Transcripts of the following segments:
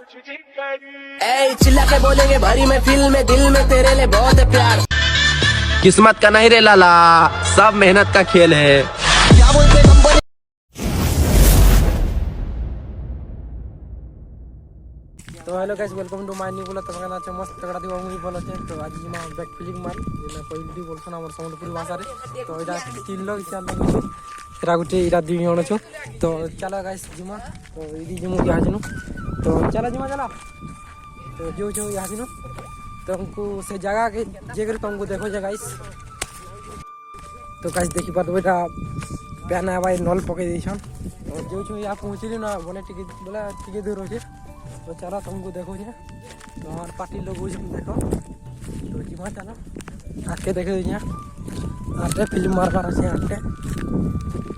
ए चिल्ला के बोलेंगे भरी में दिल में तेरे लिए बहुत है प्यार। किस्मत का नहीं रे लाला, सब मेहनत का खेल है। क्या बोलते कंपनी। तो hello guys, welcome to my new blog. तमका नाच मस्त तगड़ा दिवा मुई बोल छे। तो आज जिमा बैक फीलिंग मार जेना पहिली बोलछन हमर सम्बलपुरी भाषा रे। तो एटा 3 लोग 4 लोग एरा गुटे एरा 2 जण छु। तो चलो गाइस जिमा, तो इदी जिमु या जनु। तो चलो जिमा चला। तो जो या जनु तुमको से जगह के जेगर तुमको देखो जे गाइस। तो गाइस देखि पात बेटा प्याना भाई नल पके देछन। तो जो या पहुंचली ना बोले टिके दूर होचे। तो चलो तुमको देखो जे तो हमार पार्टी लोग देखो। तो जिमा चलो आके देखो जे आटे फिल्म मारबार আছে आटे।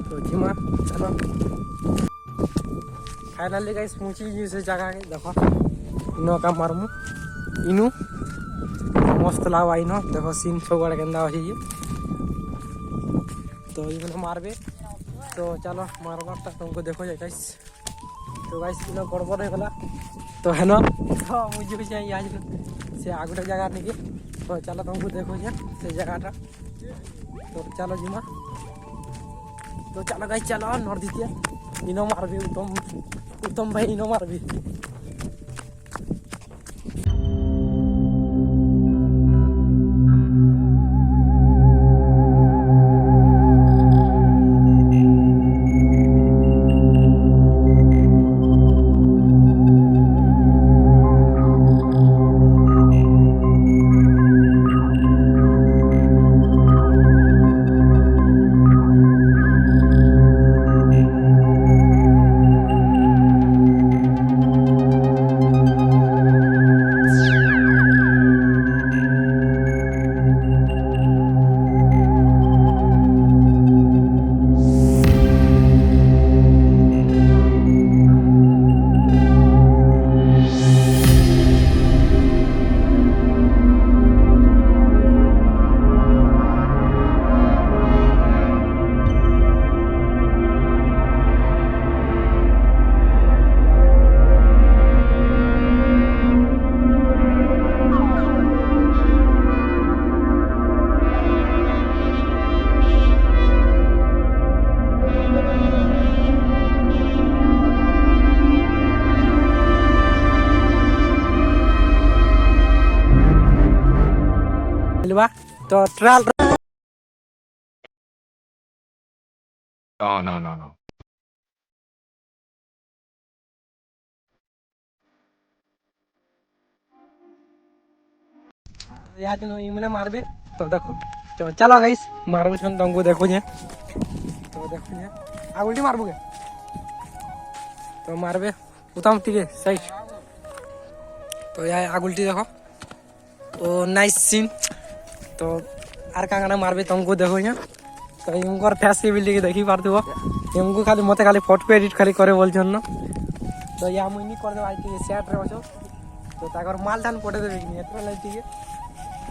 तो जिमा चलो फाइनली गाइस पहुंची से जगह के देखो इनो का मारमु इनु मस्त लाव आई न देखो सीन सब बड़ा गंदा हो ये। तो ये मारबे। तो चलो मारबार तुमको देखो जे गाइस। तो गाइस इनो गड़बड़ हो गला तो है ना। तो मुझे भी चाहिए आज से आगुटे जगह नहीं। तो चलो तुमको देखो जे से जगहटा। तो चलो जिमा। तो चलो गाइस चलो नर दीजिए इनो मारबे उत्तम भाई इनो मारबे। तो ट्रायल No. यहाँ चलो इमने मारबे। तो देखो तो चलो गाइस मारबे छन तुमको देखो जे। तो देखो जे आगुल्टी मारबो के। तो मारबे उतम टिके साइड। तो यहाँ आगुल्टी देखो। तो नाइस सीन। तो आर कांगना मारबे तुमको देखो जे। तो इनकर फेस के बिल्डिंग देखि पारथबो। इनको खाली मते खाली फोटो एडिट खाली करे बोलछन न। तो या मुइनी कर दे आई के सेट रे बचो। तो ताकर माल धान पटे देबे कि एतरा लै टिके।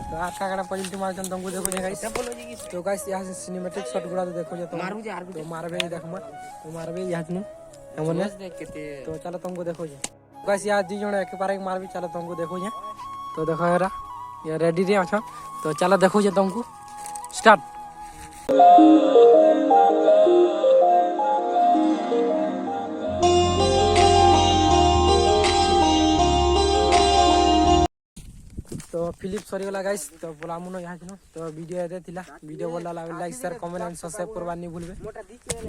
तो आर कांगना पजिल्टी मारछन तुमको देखो जे गाइस। तो गाइस यहाँ से सिनेमैटिक शॉट गुड़ा देखो जे। तो मारू जे आर तो मारबे देखमा। तो मारबे यहाँ नु हमने देख के। तो चलो तुमको देखो जे गाइस यहाँ दी जण एक पारे मारबे। चलो तुमको देखो जे। तो देखो यार ये रेडी रे अच्छा। तो चलो देखो जे तुमको स्टार्ट। तो फिलिप सरी गला गाइस। तो बोला मुनो यहाँ तो वीडियो एते थिला। वीडियो बोला like share comment and subscribe करबा नहीं भूलबे।